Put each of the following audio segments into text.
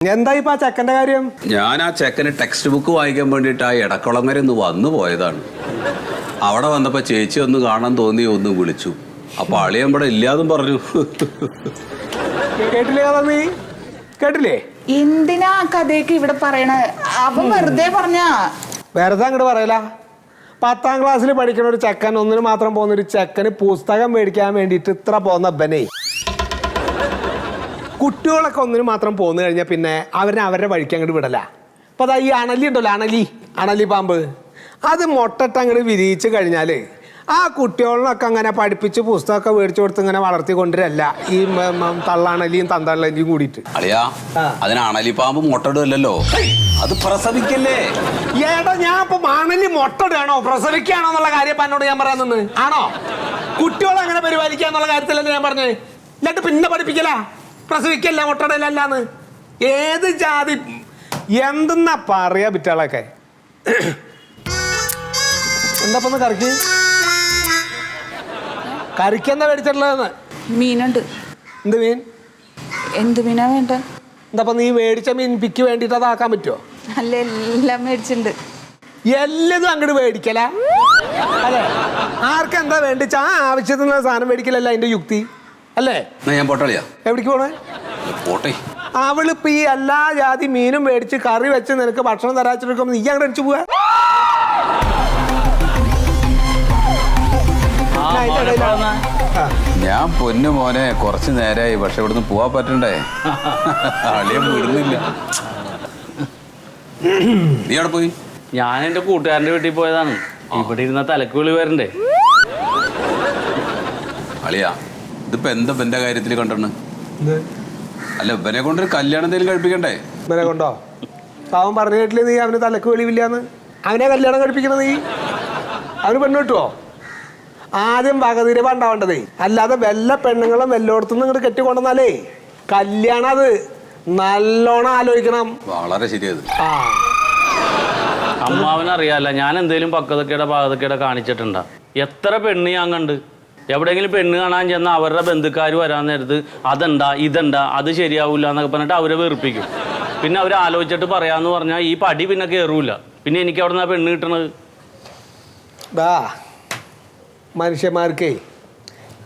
എന്തായി ഇപ്പൊ ആ ചെക്കന്റെ കാര്യം? ഞാൻ ആ ചെക്കന് ടെക്സ്റ്റ് ബുക്ക് വായിക്കാൻ വേണ്ടിയിട്ട് ആ എടക്കുളം വരെ ഒന്ന് വന്നു പോയതാണ്. അവിടെ വന്നപ്പോ ചേച്ചി ഒന്ന് കാണാൻ തോന്നി, ഒന്ന് വിളിച്ചു. അപ്പൊ അളിയൻ ഇവിടെ ഇല്ലാതും പറഞ്ഞു. കേട്ടില്ലേ കഥ? നീ കേട്ടില്ലേ? എന്തിനാ കഥയൊക്കെ ഇവിടെ പറയണ? അവൻ വെറുതെ പറഞ്ഞ. വെറുതെ അങ്ങോട്ട് പറയല. 10ാം ക്ലാസ്സിൽ പഠിക്കണ ഒരു ചെക്കൻ, ഒന്നിന് മാത്രം പോകുന്ന ഒരു ചെക്കന് പുസ്തകം മേടിക്കാൻ വേണ്ടിയിട്ട് ഇത്ര പോകുന്ന ബനെ. കുട്ടികളൊക്കെ ഒന്നിന് മാത്രം പോന്നു കഴിഞ്ഞാൽ പിന്നെ അവരുടെ വഴിക്ക് അങ്ങോട്ട് വിടല. അപ്പൊ അതാ ഈ അണലി ഉണ്ടല്ലോ, അണലി പാമ്പ്, അത് മുട്ടട്ട് അങ്ങോട്ട് വിരിയിച്ച് കഴിഞ്ഞാൽ ആ കുട്ടികളിലൊക്കെ അങ്ങനെ പഠിപ്പിച്ച് പുസ്തകമൊക്കെ മേടിച്ചു കൊടുത്ത് ഇങ്ങനെ വളർത്തി കൊണ്ടുവരല്ല ഈ തള്ളാണലിയും തന്തള്ളലിയും കൂടിയിട്ട്. അളിയാ, അതിന് അണലിപ്പാമ്പ് മുട്ടടുമല്ലോ, അത് പ്രസവിക്കല്ലേ. ഏടാ, ഞാൻ ഇപ്പൊ അണലി മുട്ടടുകയാണോ പ്രസവിക്കുകയാണോ എന്നുള്ള കാര്യം എന്നോട് ഞാൻ പറയാൻ നിന്ന് ആണോ? കുട്ടികളെ അങ്ങനെ പരിപാലിക്കുക എന്നുള്ള കാര്യത്തിലല്ലേ ഞാൻ പറഞ്ഞത്. എന്നിട്ട് പിന്നെ പഠിപ്പിക്കല, പ്രസവിക്കല്ല മുട്ടടലല്ലാന്ന്. ഏത് ജാതി എന്തെന്നാ പറയാ വിറ്റാളൊക്കെ. എന്താ ഒന്ന് കറിക്ക് കറിക്കെന്താ മേടിച്ചിട്ടുള്ളതെന്ന്? മീനുണ്ട്. എന്ത് മീൻ? എന്ത് മീനാ വേണ്ട? എന്താ നീ മേടിച്ച മീൻ പിക്ക് വേണ്ടിട്ട് അതാക്കാൻ പറ്റുമോ? അല്ല, എല്ലാം മേടിച്ചിട്ടുണ്ട്. എല്ലതും അങ്ങോട്ട് മേടിക്കല അല്ലേ? ആർക്കെന്താ വേണ്ടിച്ച ആ ആവശ്യത്തിനുള്ള സാധനം മേടിക്കലല്ല അതിന്റെ യുക്തി അല്ലേ? ഞാൻ പോട്ടളിയാ. എവിടേക്ക് പോണേ? പോട്ടെ. അവളിപ്പോ ഈ എല്ലാ ജാതി മീനും മേടിച്ച് കറി വെച്ച് നിനക്ക് ഭക്ഷണം തരാച്ചിരിക്കുമ്പോ നീ അങ്ങോട്ട് അടിച്ചു പോവാ. ഞാൻ പൊന്നു മോനെ, കുറച്ച് നേരമായി, പക്ഷെ ഇവിടുന്ന് പോവാൻ പറ്റണ്ടേ? അളിയൻ വിടുന്നില്ല. നീ അവിടെ പോയി? ഞാൻ എന്റെ കൂട്ടുകാരന്റെ വീട്ടിൽ പോയതാണ്. ഇവിടെ ഇരുന്ന തലക്ക് വിളി വരണ്ടേ? അളിയാ, ഇതിപ്പോ എന്താ എന്റെ കാര്യത്തിൽ കണ്ടെന്ന്? അല്ല, ഇവനെ കൊണ്ടൊരു കല്യാണം എന്തെങ്കിലും കഴിപ്പിക്കണ്ടേ? ഇവനെ കൊണ്ടോ? പാവൻ പറഞ്ഞു കേട്ടില്ലേ നീ അവന് തലക്ക് വെളിവില്ലാന്ന്? അവനെ കല്യാണം കഴിപ്പിക്കണ നീ? അവന് പെണ്ണ് കിട്ടുവോ? ആദ്യം വകതിരിവ ഉണ്ടാവേണ്ടതേ, അല്ലാതെ വല്ല പെണ്ണുങ്ങളും എല്ലായിടത്തുനിന്ന് ഇങ്ങോട്ട് കെട്ടിക്കൊണ്ടെന്നാലേ കല്യാണം അത് നല്ലോണം ആലോചിക്കണം. വളരെ ശരിയത്. അമ്മാവനറിയാല്ല, ഞാൻ എന്തേലും പാകതക്കേടെ കാണിച്ചിട്ടുണ്ടാ? എത്ര പെണ്ണ് ഞാൻ കണ്ട്. എവിടെയെങ്കിലും പെണ്ണ് കാണാൻ ചെന്നാൽ അവരുടെ ബന്ധുക്കാർ വരാൻ നേരത്ത് അതെന്താ ഇതെന്താ അത് ശരിയാവില്ല എന്നൊക്കെ പറഞ്ഞിട്ട് അവരെ വെറുപ്പിക്കും. പിന്നെ അവർ ആലോചിച്ചിട്ട് പറയാന്ന് പറഞ്ഞാൽ ഈ പടി പിന്നെ കയറൂല. പിന്നെ എനിക്ക് അവിടെ നിന്നാ പെണ്ണ് കിട്ടണത്. മനുഷ്യന്മാർക്കേ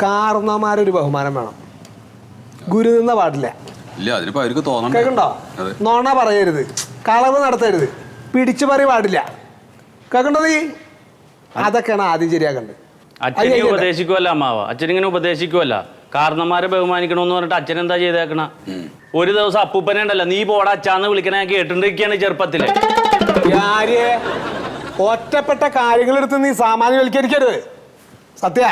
കാരണവന്മാരൊരു ബഹുമാനം വേണം. ഗുരു നിന്ന പാടില്ല. ഇല്ല, അതിനിപ്പോ അവർക്ക് തോന്നണം. കേൾക്കണ്ടോ? നോണ പറയരുത്, കളവ് നടത്തരുത്, പിടിച്ചു പറി പാടില്ല. കേൾക്കണ്ടോ നീ? അതൊക്കെയാണ് ആദ്യം ശരിയാക്കണ്ടത്. അച്ഛനെ ഉപദേശിക്കുമല്ല അമ്മാവ, അച്ഛനിങ്ങനെ ഉപദേശിക്കുമല്ല. കാരണന്മാരെ ബഹുമാനിക്കണമെന്ന് പറഞ്ഞിട്ട് അച്ഛൻ എന്താ ചെയ്തേക്കണ? ഒരു ദിവസം അപ്പൂപ്പനെ ഉണ്ടല്ലോ, നീ പോടാ അച്ഛാന്ന് വിളിക്കണ ഞാൻ കേട്ടിരിക്കുകയാണ് ചെറുപ്പത്തില്. ഒറ്റപ്പെട്ട കാര്യങ്ങളെടുത്ത് നീ സാമാന്യവൽക്കരിക്കരുത്. സത്യ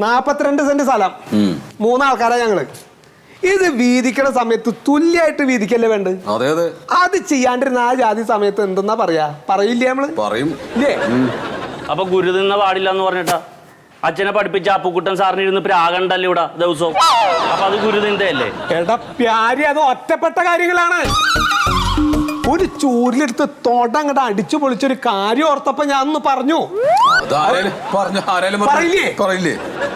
42 സെന്റ് സ്ഥലം, 3 ആൾക്കാരാ ഞങ്ങള്. ഇത് വീതിക്കണ സമയത്ത് തുല്യായിട്ട് വീതിക്കല്ലേ വേണ്ട? അത് ചെയ്യാണ്ടിരുന്ന ആ ജാതി സമയത്ത് എന്തെന്നാ പറയാ? പറയില്ലേ നമ്മള്? പറയും. ഇല്ലേ? അപ്പൊ ഗുരു നിന്ന പാടില്ല എന്ന് പറഞ്ഞിട്ടാ അച്ഛനെ പഠിപ്പിച്ച അപ്പുക്കുട്ടൻ സാറിന് ഇരുന്ന് പ്രാഗണ്ടല്ലേ ഇവിടെ ദിവസവും? അപ്പൊ അത് ഗുരു നിന്ദയല്ലേ? എടാ പ്യാരി, അത് ഒറ്റപ്പെട്ട കാര്യങ്ങളാണ്. ഒരു ചൂരിലെടുത്ത് തോട്ടങ്ങട്ട് അടിച്ചു പൊളിച്ചൊരു കാര്യം ഓർത്തപ്പോ ഞാൻ ഒന്ന് പറഞ്ഞു.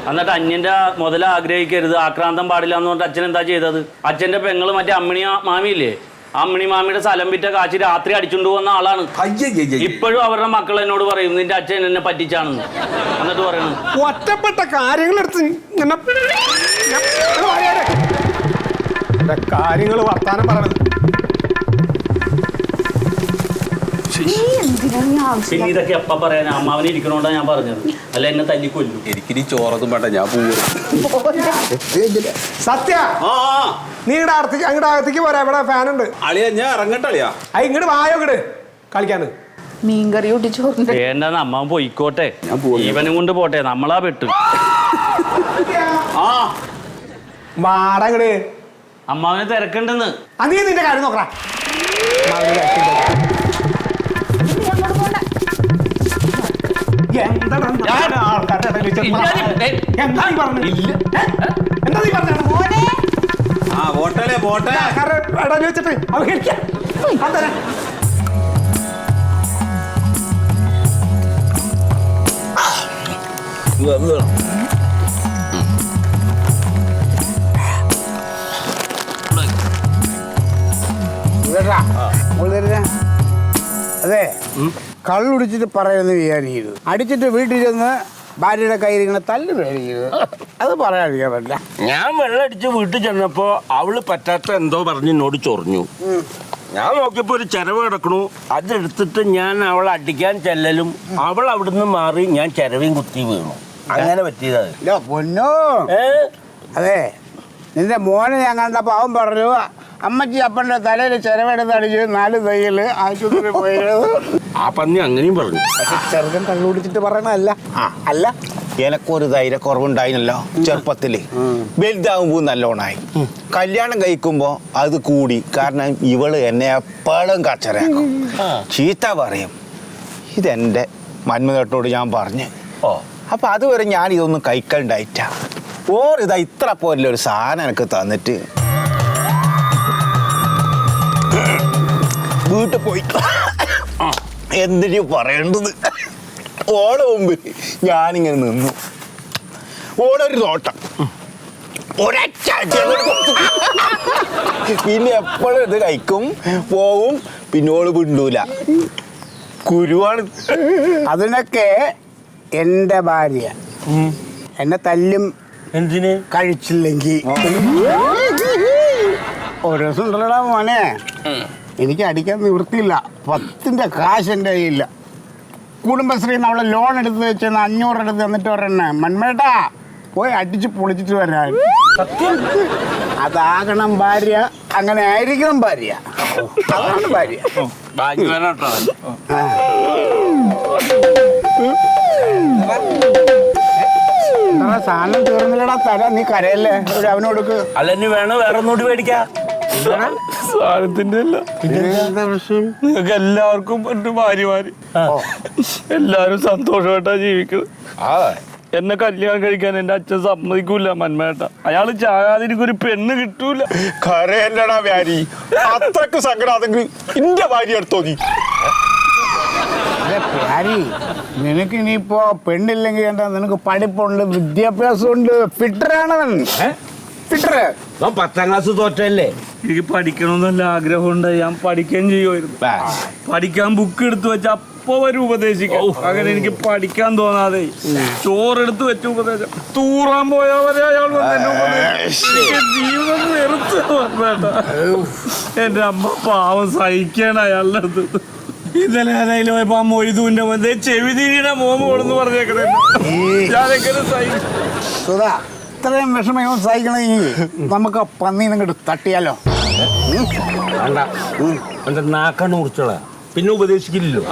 എന്നിട്ട് അന്യന്റെ മുതല ആഗ്രഹിക്കരുത്, ആക്രാന്തം പാടില്ല എന്ന് പറഞ്ഞിട്ട് അച്ഛൻ എന്താ ചെയ്തത്? അച്ഛന്റെ പെങ്ങള് മറ്റേ അമ്മിണി മാമിയില്ലേ, അമ്മിണി മാമിയുടെ സ്ഥലം വിറ്റ കാശ് രാത്രി അടിച്ചുകൊണ്ട് പോകുന്ന ആളാണ്. ഇപ്പോഴും അവരുടെ മക്കൾ എന്നോട് പറയും നിന്റെ അച്ഛൻ എന്നെ പറ്റിച്ചാണെന്ന്. എന്നിട്ട് പറയണു ഒറ്റപ്പെട്ട കാര്യങ്ങളെടുത്ത് കാര്യങ്ങൾ വർത്താനം പറയണത്. പിന്നെ ഇതൊക്കെ എപ്പ പറയാൻ? അമ്മാവനെ ഇരിക്കണോണ്ടാ ഞാൻ പറഞ്ഞത്, അല്ല എന്നെ തല്ലിക്കൊല്ലും. എനിക്കിനി ചോറൊന്നും വേണ്ട, ഞാൻ പോകും. സത്യ, നീ അങ്ങോട്ട് അകത്തേക്ക് പോരാ, ഇവിടെ ഫാനുണ്ട്. അളിയാ, ഞാൻ ഇറങ്ങട്ടെ അളിയാ. ഇങ്ങോട്ട് വായോ, ഇങ്ങോട്ട് കളിക്കാണ്. മീൻകറി ഒട്ടിച്ചോറുണ്ട്. വേണ്ടെന്ന് അമ്മാവൻ പോയിക്കോട്ടെ, ഇവനും കൊണ്ട് പോട്ടെ, നമ്മളാ പെട്ടു. വാടങ്ങട് അമ്മാവന് തിരക്കുണ്ടെന്ന്. നീ നിന്റെ കാര്യം നോക്കടാ. വെച്ചിട്ട് അതെ കള്ളുടിച്ചിട്ട് പറയുന്നത് വിചാരിക്കരുത്. അടിച്ചിട്ട് വീട്ടിൽ ചെന്ന് ഭാര്യയുടെ കയ്യിരിക്കണ തല്ല് മേടിക്കരുത്. അത് പറയാതിരിക്കാൻ പറ്റില്ല. ഞാൻ വെള്ളമടിച്ച് വീട്ടിൽ ചെന്നപ്പോ അവള് പറ്റാത്ത എന്തോ പറഞ്ഞ് എന്നോട് ചൊറിഞ്ഞു. ഞാൻ നോക്കിയപ്പോ ഒരു ചെരവ് കിടക്കണു. അതെടുത്തിട്ട് ഞാൻ അവളെ അടിക്കാൻ ചെല്ലലും അവൾ അവിടുന്ന് മാറി ഞാൻ ചെരവയും കുത്തി വീണു. അങ്ങനെ പറ്റിയതാ. പൊന്നോ അതെ നിന്റെ മോനെ ഞാൻ കണ്ടപ്പോ അവൻ പറഞ്ഞു അമ്മച്ചി അപ്പൻ്റെ തലയിൽ ചെരവെടുത്ത് അടിച്ച് 4 തയ്യല് ആശുപത്രി പോയത്. ആ പന്നി അങ്ങനെയും പറഞ്ഞു. പക്ഷെ ചെറുക്കൻ കള്ളുപിടിച്ചിട്ട് പറയണല്ല. അല്ല എനക്കൊരു ധൈര്യക്കുറവുണ്ടായിനല്ലോ ചെറുപ്പത്തില്. വലുതാകുമ്പോ നല്ലോണായി. കല്യാണം കഴിക്കുമ്പോ അത് കൂടി. കാരണം ഇവള് എന്നെ എപ്പോഴും കച്ചറയാക്കും, ചീത്ത പറയും. ഇതെന്റെ മന്മതട്ടോട് ഞാൻ പറഞ്ഞു. അപ്പൊ അതുവരെ ഞാൻ ഇതൊന്നും കഴിക്കണ്ടായിട്ട. ഓരിതാ ഇത്ര പോലെ ഒരു സാധനം എനിക്ക് തന്നിട്ട് വീട്ടിൽ പോയി എന്തിനു പറയേണ്ടത്. ഓളെ മുമ്പ് ഞാനിങ്ങനെ നിന്നു. ഓളൊരു നോട്ടം, ഒരൊറ്റ പിന്നെ എപ്പോഴും ഇത് കഴിക്കും പോവും. പിന്നെ ഓള് വിണ്ടൂല. കുരുവാണ്. അതിനൊക്കെ എൻ്റെ ഭാര്യ എന്നെ തല്ലും എന്തിന് കഴിച്ചില്ലെങ്കിൽ. ഒരു ദിവസം ഉണ്ടല്ലോടാ മോനെ, എനിക്ക് അടിക്കാൻ നിവൃത്തിയില്ല. 10ന്റെ കാശ് എൻ്റെ കയ്യില്ല. കുടുംബശ്രീന്ന് അവളെ ലോൺ എടുത്ത് വെച്ച് 500 എടുത്ത് തന്നിട്ട് പറയണേ മന്മേട്ടാ പോയി അടിച്ച് പൊളിച്ചിട്ട് വരാൻ. അതാകണം ഭാര്യ, അങ്ങനെ ആയിരിക്കണം ഭാര്യ. അതാണ് ഭാര്യ. സാധനം തീർന്നില്ലടാ. തല നീ കരയല്ലേ, അവനോടുക്ക്. അല്ല ഇനി വേണോ വേറെ ഒന്നുകൂടി മേടിക്കാം. സാധനത്തിന്റെ അല്ല, നിങ്ങൾക്ക് എല്ലാവർക്കും ഭാര്യമാര് എല്ലാരും സന്തോഷമായിട്ടാ ജീവിക്കുന്നത്. എന്നെ കല്യാണം കഴിക്കാൻ എന്റെ അച്ഛൻ സമ്മതിക്കൂല മന്മേട്ട. അയാള് ചാകാതിരിക്കൊരു പെണ്ണ് കിട്ടൂല. കരയല്ലടാ വ്യാരി. അത്രക്ക് സങ്കടം അതെങ്കിൽ എന്റെ ഭാര്യ എടുത്തോ നീ. പ്യാരി, നിനക്ക് ഇനിയിപ്പോ പെണ്ണില്ലെങ്കിൽ എന്താ, നിനക്ക് പഠിപ്പുണ്ട്, വിദ്യാഭ്യാസമുണ്ട്, ഫിറ്ററാണവൻ. ഫിറ്ററ് 10ാം ക്ലാസ് തോറ്റല്ലേ. എനിക്ക് പഠിക്കണമെന്നല്ല ആഗ്രഹമുണ്ട്. ഞാൻ പഠിക്കുകയും ചെയ്യുമായിരുന്നു. പഠിക്കാൻ ബുക്ക് എടുത്ത് വെച്ച അപ്പൊ വരും ഉപദേശിക്കാം. അങ്ങനെ എനിക്ക് പഠിക്കാൻ തോന്നാതെ ചോറെടുത്ത് വെച്ച ഉപദേശം തൂറാൻ പോയവരെ അയാൾ ജീവിതം വെറുത്ത് വന്നേട്ടാ. എന്റെ അമ്മ പാവം സഹിക്കാണ് അയാളുടെ അടുത്ത്. ഇന്നലെ ഏതായാലും പോയപ്പോ ആ മൊയ്തുവിന്റെ മുതലേ ചെവിതിരിയുടെ മോമ കൊടുന്ന് പറഞ്ഞേക്കണേ. ഞാനെങ്ങനെ സഹിക്കും. സുധാ, ഇത്രയും വിഷമം സഹിക്കണമെങ്കിൽ നമുക്ക് പന്നീനെ ഇങ്ങോട്ട് തട്ടിയാലോ? വേണ്ട, എന്റെ നാക്കാണ് മുറിച്ചോളാ. പിന്നെ ഉപദേശിക്കില്ലല്ലോ.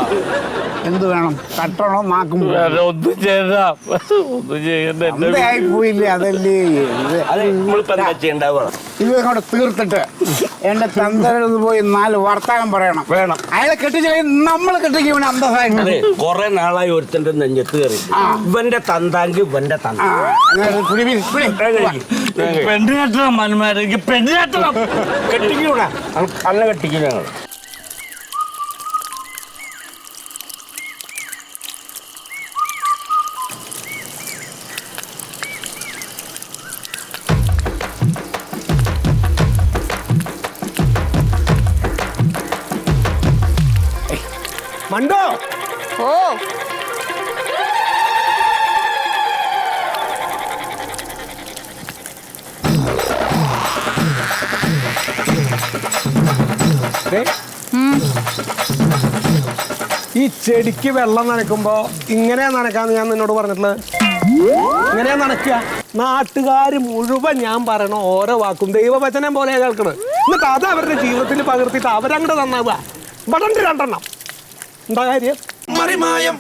എന്ത് വേണം? തട്ടണോ? നാക്കും ഒന്നും ചെയ്യണ്ട, ഒന്നും ചെയ്യണ്ട. പോയില്ലേ? അതല്ലേ അതെ, നമ്മളിപ്പോ എന്താ ചെയ്യണ്ടാവുക? ഇത് അങ്ങോട്ട് തീർത്തിട്ട് എന്റെ തന്തരത് പോയി 4 വർത്താനം പറയണം. വേണം. അയാളെ കെട്ടിച്ചില്ലെങ്കിൽ നമ്മൾ കെട്ടിക്കും. അന്തസായി അതെ, കൊറേ നാളായി ഒരുത്തന്റെ നെഞ്ഞത്ത് കയറി. ഇവന്റെ തന്താങ്കി ഇവന്റെ തന്ത. പെണ്ണ് കെട്ടണം മന്മാരെ, എനിക്ക് പെണ്ണ് കെട്ടണം. കെട്ടിക്കൂടാ, അല്ല കെട്ടിക്കും ഞങ്ങൾ. മണ്ടോ ഓ ഈ ചെടിക്ക് വെള്ളം നനയ്ക്കുമ്പോ ഇങ്ങനെയാ നനക്കാന്ന് ഞാൻ നിന്നോട് പറഞ്ഞിട്ടുള്ളത്. ഇങ്ങനെയാ നനയ്ക്കുക. നാട്ടുകാർ മുഴുവൻ ഞാൻ പറയണ ഓരോ വാക്കും ദൈവവചനം പോലെ കേൾക്കണത്. എന്നിട്ട് അത് അവരുടെ ജീവിതത്തിൽ പകർത്തിയിട്ട് അവരങ്ങോട്ട് നന്നാവുക. ബടണ്ട് 2 എന്താ കാര്യം? മറിമായം